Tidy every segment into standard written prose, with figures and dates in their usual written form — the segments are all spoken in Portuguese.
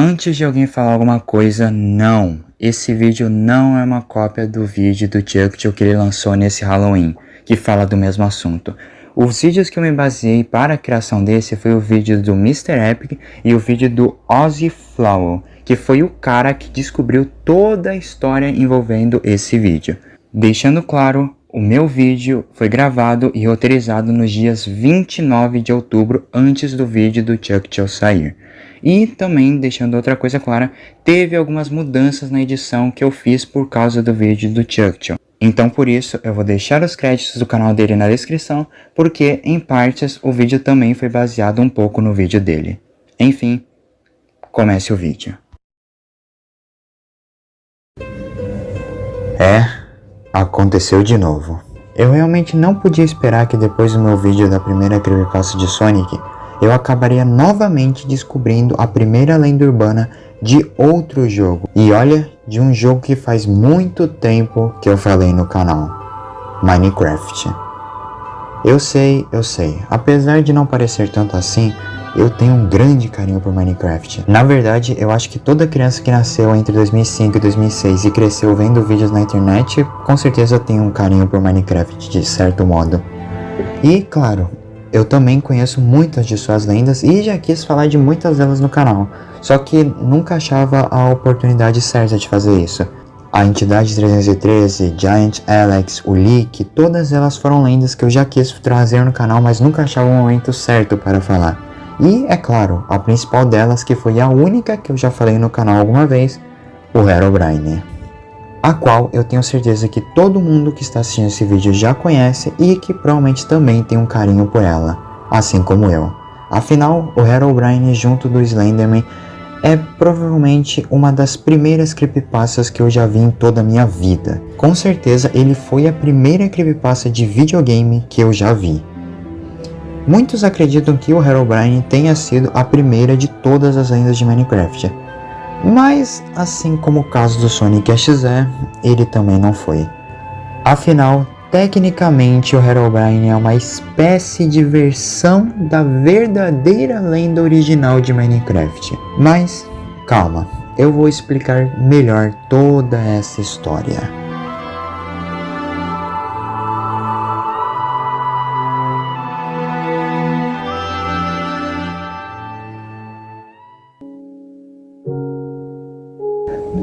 Antes de alguém falar alguma coisa, não. Esse vídeo não é uma cópia do vídeo do Chucktail que ele lançou nesse Halloween, que fala do mesmo assunto. Os vídeos que eu me baseei para a criação desse foi o vídeo do Mr. Epic e o vídeo do Ozzy Flow, que foi o cara que descobriu toda a história envolvendo esse vídeo. Deixando claro, o meu vídeo foi gravado e roteirizado nos dias 29 de outubro, antes do vídeo do Chucktail sair. E também, deixando outra coisa clara, teve algumas mudanças na edição que eu fiz por causa do vídeo do Chucktail. Então por isso eu vou deixar os créditos do canal dele na descrição, porque em partes o vídeo também foi baseado um pouco no vídeo dele. Enfim, comece o vídeo. Aconteceu de novo. Eu realmente não podia esperar que depois do meu vídeo da primeira creepypasta de Sonic, eu acabaria novamente descobrindo a primeira lenda urbana de outro jogo. E olha, de um jogo que faz muito tempo que eu falei no canal. Minecraft. Eu sei. Apesar de não parecer tanto assim, eu tenho um grande carinho por Minecraft. Na verdade, eu acho que toda criança que nasceu entre 2005 e 2006 e cresceu vendo vídeos na internet, com certeza tem um carinho por Minecraft de certo modo. E claro, eu também conheço muitas de suas lendas e já quis falar de muitas delas no canal, só que nunca achava a oportunidade certa de fazer isso. A Entidade 313, Giant Alex, o Leak, todas elas foram lendas que eu já quis trazer no canal, mas nunca achava o momento certo para falar. E, é claro, a principal delas, que foi a única que eu já falei no canal alguma vez, o Herobrine. A qual eu tenho certeza que todo mundo que está assistindo esse vídeo já conhece e que provavelmente também tem um carinho por ela, assim como eu. Afinal, o Herobrine junto do Slenderman é provavelmente uma das primeiras creepypastas que eu já vi em toda a minha vida. Com certeza ele foi a primeira creepypasta de videogame que eu já vi. Muitos acreditam que o Herobrine tenha sido a primeira de todas as lendas de Minecraft. Mas, assim como o caso do Sonic XZ, ele também não foi. Afinal, tecnicamente o Herobrine é uma espécie de versão da verdadeira lenda original de Minecraft. Mas, calma, eu vou explicar melhor toda essa história.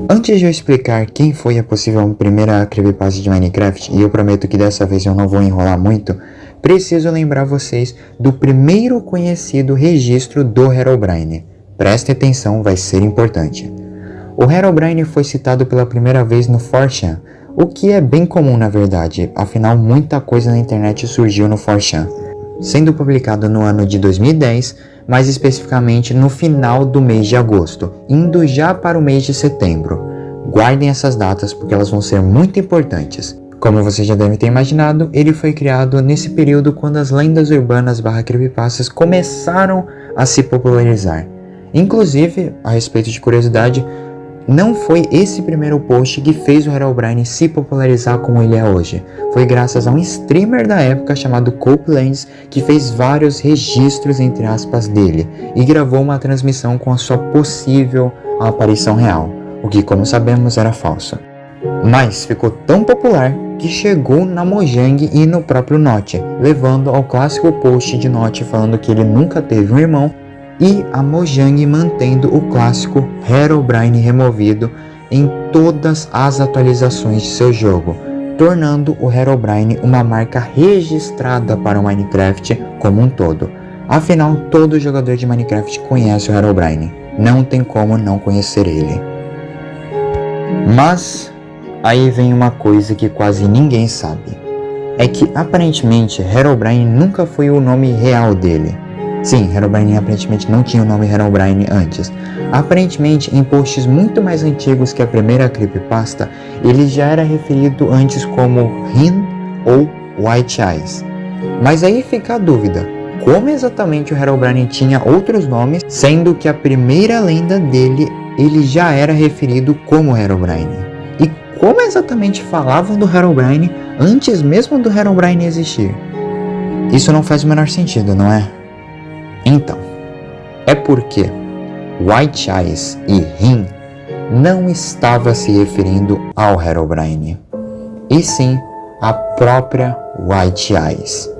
Antes de eu explicar quem foi a possível primeira creepypasta de Minecraft, e eu prometo que dessa vez eu não vou enrolar muito, preciso lembrar vocês do primeiro conhecido registro do Herobrine. Prestem atenção, vai ser importante. O Herobrine foi citado pela primeira vez no 4chan, o que é bem comum na verdade, afinal muita coisa na internet surgiu no 4chan. Sendo publicado no ano de 2010, mais especificamente no final do mês de agosto, indo já para o mês de setembro. Guardem essas datas porque elas vão ser muito importantes. Como vocês já devem ter imaginado, ele foi criado nesse período quando as lendas urbanas / creepypastas começaram a se popularizar. Inclusive, a respeito de curiosidade, não foi esse primeiro post que fez o Herobrine se popularizar como ele é hoje. Foi graças a um streamer da época chamado Copelands que fez vários registros entre aspas dele e gravou uma transmissão com a sua possível aparição real, o que como sabemos era falso. Mas ficou tão popular que chegou na Mojang e no próprio Notch, levando ao clássico post de Notch falando que ele nunca teve um irmão, e a Mojang mantendo o clássico Herobrine removido em todas as atualizações de seu jogo, tornando o Herobrine uma marca registrada para o Minecraft como um todo. Afinal, todo jogador de Minecraft conhece o Herobrine, não tem como não conhecer ele. Mas aí vem uma coisa que quase ninguém sabe, é que aparentemente Herobrine nunca foi o nome real dele. Sim, Herobrine aparentemente não tinha o nome Herobrine antes. Aparentemente, em posts muito mais antigos que a primeira creepypasta, ele já era referido antes como Hin ou White Eyes. Mas aí fica a dúvida, como exatamente o Herobrine tinha outros nomes, sendo que a primeira lenda dele, ele já era referido como Herobrine? E como exatamente falavam do Herobrine antes mesmo do Herobrine existir? Isso não faz o menor sentido, não é? Então, é porque White Eyes e Him não estava se referindo ao Herobrine, e sim à própria White Eyes.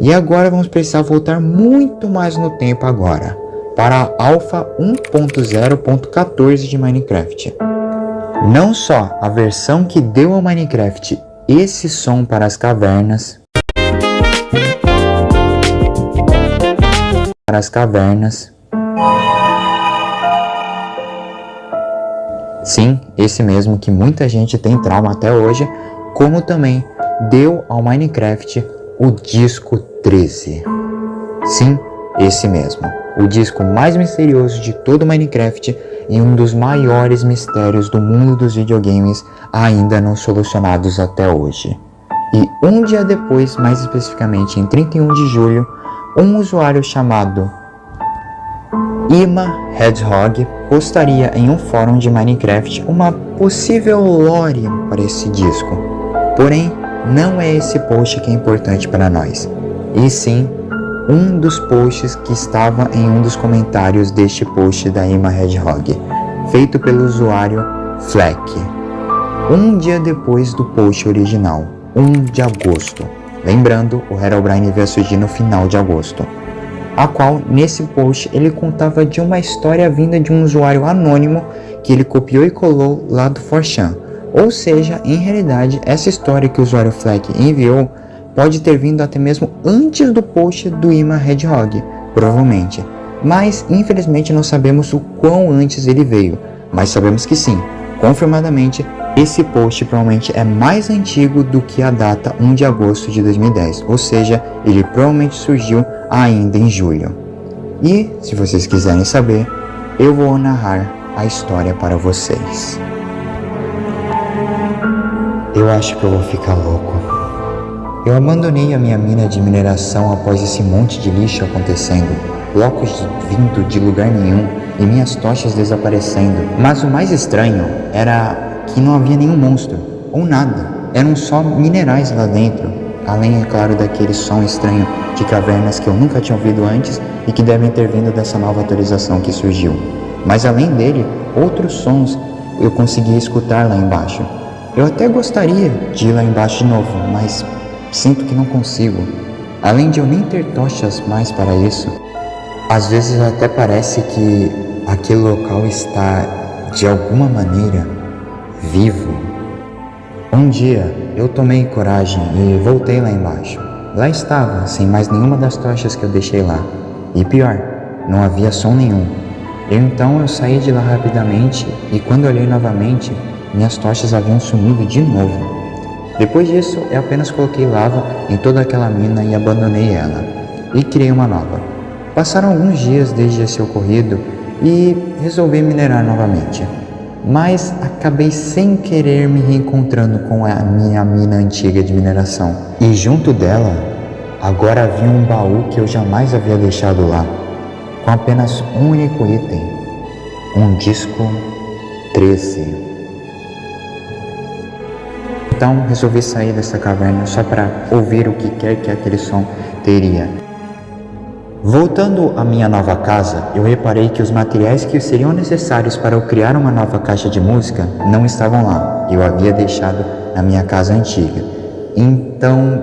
E agora vamos precisar voltar muito mais no tempo agora, para a Alpha 1.0.14 de Minecraft. Não só a versão que deu ao Minecraft esse som para as cavernas, sim, esse mesmo que muita gente tem trauma até hoje, como também deu ao Minecraft o disco 13. Sim, esse mesmo, o disco mais misterioso de todo Minecraft e um dos maiores mistérios do mundo dos videogames ainda não solucionados até hoje. E um dia depois, mais especificamente em 31 de julho, um usuário chamado Ima Hedgehog postaria em um fórum de Minecraft uma possível lore para esse disco. Porém, não é esse post que é importante para nós, e sim um dos posts que estava em um dos comentários deste post da Ima Hedgehog, feito pelo usuário Fleck. Um dia depois do post original, 1 de agosto. Lembrando, o Herobrine veio surgir no final de agosto. A qual, nesse post, ele contava de uma história vinda de um usuário anônimo que ele copiou e colou lá do 4chan. Ou seja, em realidade, essa história que o usuário Fleck enviou pode ter vindo até mesmo antes do post do Ima Hedgehog, provavelmente. Mas, infelizmente, não sabemos o quão antes ele veio. Mas sabemos que sim, confirmadamente, esse post provavelmente é mais antigo do que a data 1 de agosto de 2010. Ou seja, ele provavelmente surgiu ainda em julho. E, se vocês quiserem saber, eu vou narrar a história para vocês. Eu acho que eu vou ficar louco. Eu abandonei a minha mina de mineração após esse monte de lixo acontecendo, blocos vindo de lugar nenhum e minhas tochas desaparecendo. Mas o mais estranho era que não havia nenhum monstro, ou nada. Eram só minerais lá dentro, além, é claro, daquele som estranho de cavernas que eu nunca tinha ouvido antes e que devem ter vindo dessa nova atualização que surgiu. Mas além dele, outros sons eu conseguia escutar lá embaixo. Eu até gostaria de ir lá embaixo de novo, mas sinto que não consigo. Além de eu nem ter tochas mais para isso, às vezes até parece que aquele local está, de alguma maneira, vivo. Um dia eu tomei coragem e voltei lá embaixo. Lá estava, sem mais nenhuma das tochas que eu deixei lá. E pior, não havia som nenhum. Então eu saí de lá rapidamente e quando olhei novamente, minhas tochas haviam sumido de novo. Depois disso, eu apenas coloquei lava em toda aquela mina e abandonei ela. E criei uma nova. Passaram alguns dias desde esse ocorrido e resolvi minerar novamente. Mas acabei sem querer me reencontrando com a minha mina antiga de mineração. E junto dela, agora havia um baú que eu jamais havia deixado lá, com apenas um único item, um disco 13. Então resolvi sair dessa caverna só para ouvir o que quer que aquele som teria. Voltando à minha nova casa, eu reparei que os materiais que seriam necessários para eu criar uma nova caixa de música não estavam lá. Eu havia deixado na minha casa antiga. Então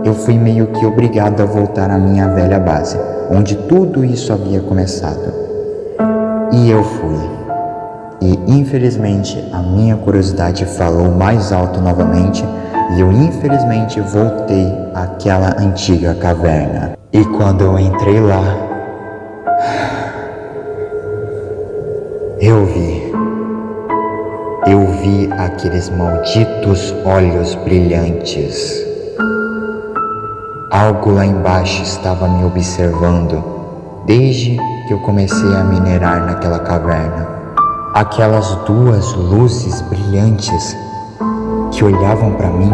eu fui meio que obrigado a voltar à minha velha base, onde tudo isso havia começado. E eu fui. E infelizmente a minha curiosidade falou mais alto novamente e eu infelizmente voltei àquela antiga caverna. E quando eu entrei lá, eu vi aqueles malditos olhos brilhantes. Algo lá embaixo estava me observando desde que eu comecei a minerar naquela caverna. Aquelas duas luzes brilhantes que olhavam para mim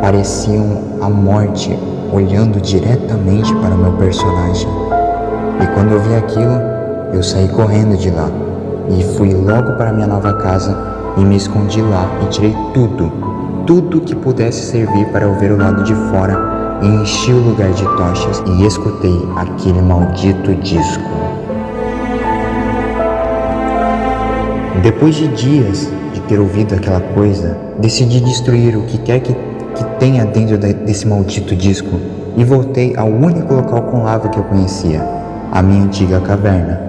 pareciam a morte olhando diretamente para o meu personagem. E quando eu vi aquilo, eu saí correndo de lá e fui logo para minha nova casa e me escondi lá e tirei tudo que pudesse servir para eu ver o lado de fora e enchi o lugar de tochas e escutei aquele maldito disco. Depois de dias de ter ouvido aquela coisa, decidi destruir o que quer que tenha dentro desse maldito disco e voltei ao único local com lava que eu conhecia, a minha antiga caverna,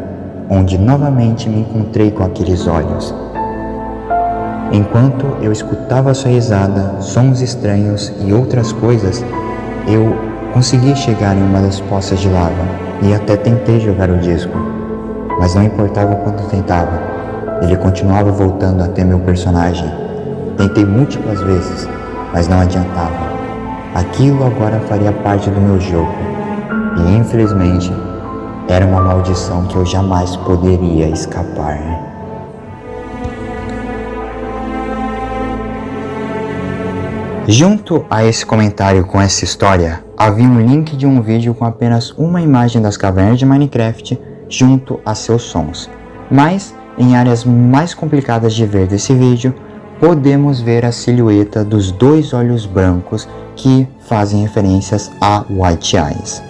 onde novamente me encontrei com aqueles olhos. Enquanto eu escutava sua risada, sons estranhos e outras coisas, eu consegui chegar em uma das poças de lava e até tentei jogar o disco, mas não importava o quanto tentava, ele continuava voltando até meu personagem. Tentei múltiplas vezes, mas não adiantava. Aquilo agora faria parte do meu jogo e infelizmente era uma maldição que eu jamais poderia escapar. Junto a esse comentário com essa história, havia um link de um vídeo com apenas uma imagem das cavernas de Minecraft junto a seus sons. Mas, em áreas mais complicadas de ver desse vídeo, podemos ver a silhueta dos dois olhos brancos que fazem referências a White Eyes.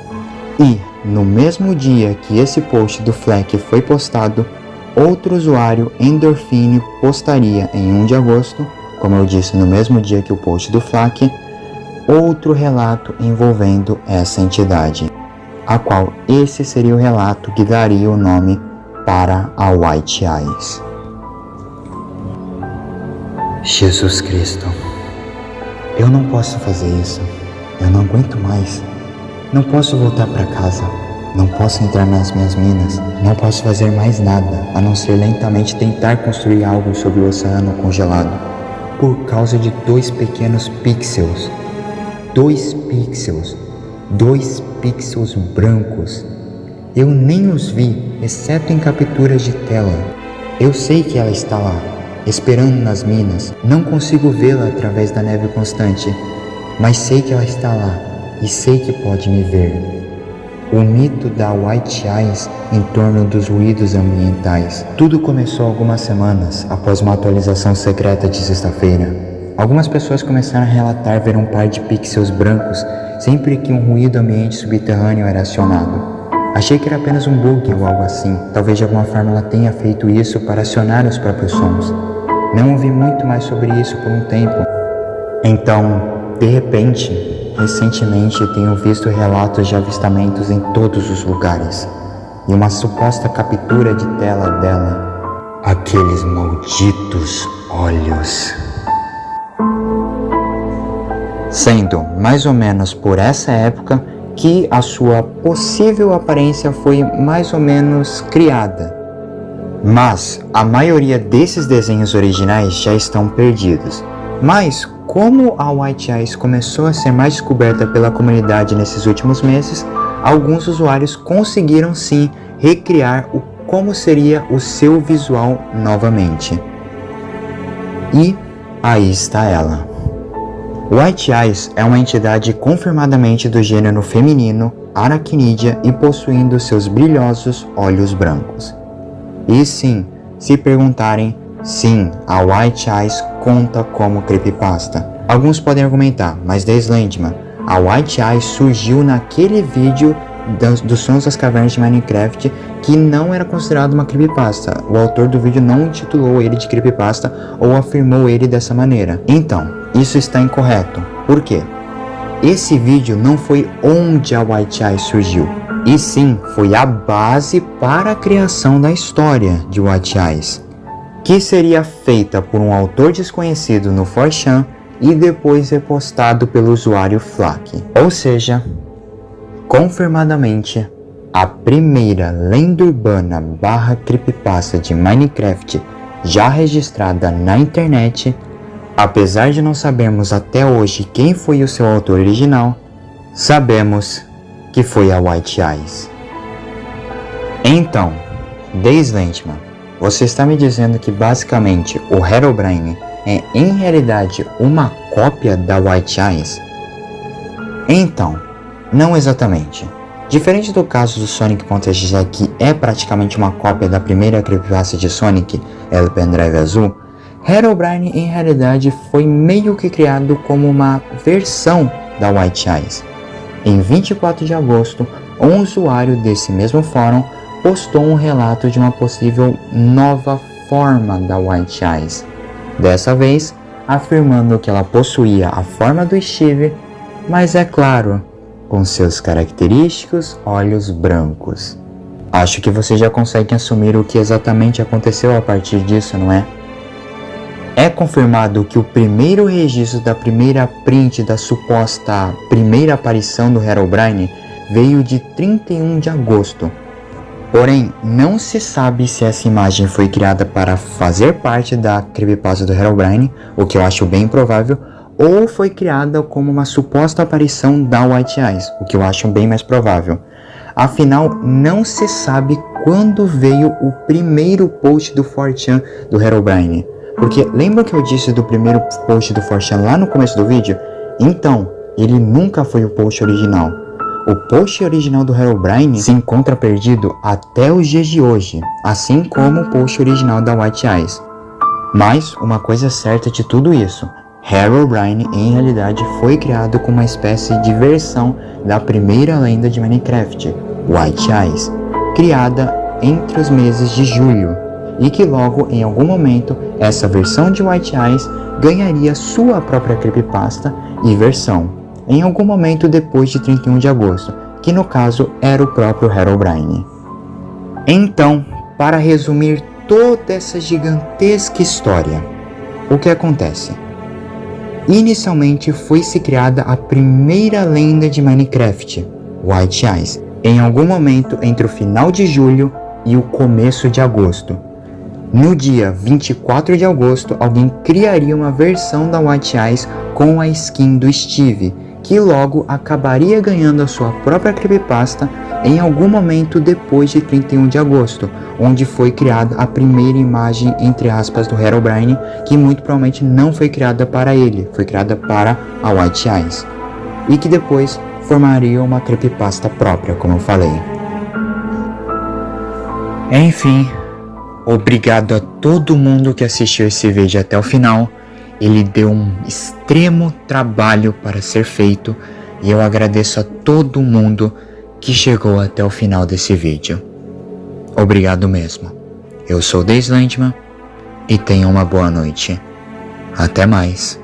E, no mesmo dia que esse post do Fleck foi postado, outro usuário, Endorphine, postaria em 1 de agosto, como eu disse, no mesmo dia que o post do Fleck, outro relato envolvendo essa entidade, a qual esse seria o relato que daria o nome para a White Eyes. Jesus Cristo, eu não posso fazer isso, eu não aguento mais, não posso voltar para casa, não posso entrar nas minhas minas, não posso fazer mais nada a não ser lentamente tentar construir algo sobre o oceano congelado, por causa de 2 pequenos pixels, 2 pixels brancos. Eu nem os vi, exceto em capturas de tela. Eu sei que ela está lá, esperando nas minas. Não consigo vê-la através da neve constante, mas sei que ela está lá e sei que pode me ver. O mito da White Eyes em torno dos ruídos ambientais. Tudo começou algumas semanas após uma atualização secreta de sexta-feira. Algumas pessoas começaram a relatar ver um par de pixels brancos sempre que um ruído ambiente subterrâneo era acionado. Achei que era apenas um bug ou algo assim. Talvez de alguma forma ela tenha feito isso para acionar os próprios sons. Não ouvi muito mais sobre isso por um tempo. Então, de repente, recentemente tenho visto relatos de avistamentos em todos os lugares e uma suposta captura de tela dela. Aqueles malditos olhos. Sendo mais ou menos por essa época que a sua possível aparência foi mais ou menos criada. Mas a maioria desses desenhos originais já estão perdidos. Mas como a White Eyes começou a ser mais descoberta pela comunidade nesses últimos meses, alguns usuários conseguiram sim recriar como seria o seu visual novamente. E aí está ela. White Eyes é uma entidade confirmadamente do gênero feminino, aracnídea e possuindo seus brilhosos olhos brancos. E sim, se perguntarem, sim, a White Eyes conta como creepypasta. Alguns podem argumentar, mas desde Slenderman, a White Eyes surgiu naquele vídeo dos sons das cavernas de Minecraft que não era considerado uma creepypasta. O autor do vídeo não intitulou ele de creepypasta ou afirmou ele dessa maneira. Então, isso está incorreto. Por quê? Esse vídeo não foi onde a White Eyes surgiu, e sim foi a base para a criação da história de White Eyes, que seria feita por um autor desconhecido no 4chan e depois repostado pelo usuário Fleck. Ou seja, confirmadamente, a primeira lenda urbana / creepypasta de Minecraft já registrada na internet. Apesar de não sabermos até hoje quem foi o seu autor original, sabemos que foi a White Eyes. Então, Slenderman, você está me dizendo que basicamente o Herobrine é em realidade uma cópia da White Eyes? Então, não exatamente. Diferente do caso do Sonic.exe, que é praticamente uma cópia da primeira creepypasta de Sonic, El Pendrive Azul, Herobrine em realidade foi meio que criado como uma versão da White Eyes. Em 24 de agosto, um usuário desse mesmo fórum postou um relato de uma possível nova forma da White Eyes, dessa vez afirmando que ela possuía a forma do Steve, mas é claro, com seus característicos olhos brancos. Acho que você já consegue assumir o que exatamente aconteceu a partir disso, não é? É confirmado que o primeiro registro da primeira print da suposta primeira aparição do Herobrine veio de 31 de agosto. Porém, não se sabe se essa imagem foi criada para fazer parte da creepypasta do Herobrine, o que eu acho bem improvável, ou foi criada como uma suposta aparição da White Eyes, o que eu acho bem mais provável. Afinal, não se sabe quando veio o primeiro post do 4chan do Herobrine. Porque lembra que eu disse do primeiro post do 4chan lá no começo do vídeo? Então, ele nunca foi o post original. O post original do Herobrine se encontra perdido até os dias de hoje, assim como o post original da White Eyes. Mas uma coisa certa de tudo isso, Herobrine em realidade foi criado como uma espécie de versão da primeira lenda de Minecraft, White Eyes, criada entre os meses de julho, e que logo em algum momento essa versão de White Eyes ganharia sua própria creepypasta e versão, em algum momento depois de 31 de agosto, que no caso era o próprio Herobrine. Então, para resumir toda essa gigantesca história, o que acontece? Inicialmente foi-se criada a primeira lenda de Minecraft, White Eyes, em algum momento entre o final de julho e o começo de agosto. No dia 24 de agosto, alguém criaria uma versão da White Eyes com a skin do Steve, que logo acabaria ganhando a sua própria creepypasta em algum momento depois de 31 de agosto, onde foi criada a primeira imagem, entre aspas, do Herobrine, que muito provavelmente não foi criada para ele, foi criada para a White Eyes, e que depois formaria uma creepypasta própria, como eu falei. Enfim, obrigado a todo mundo que assistiu esse vídeo até o final. Ele deu um extremo trabalho para ser feito e eu agradeço a todo mundo que chegou até o final desse vídeo. Obrigado mesmo. Eu sou o Days Landman e tenha uma boa noite. Até mais.